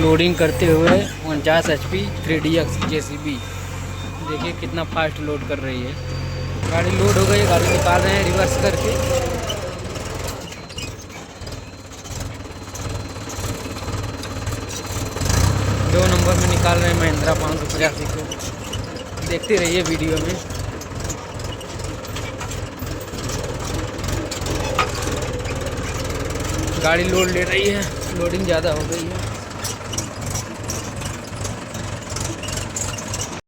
Loading करते हुए 49 HP 3DX JCB। देखिए कितना फास्ट लोड कर रही है। गाड़ी लोड हो गई, गाड़ी निकाल रहे हैं रिवर्स करके। दो नंबर में निकाल रहे हैं महिंद्रा 585 को। देखते रहिए वीडियो में। गाड़ी लोड ले रही है, लोडिंग ज़्यादा हो गई है।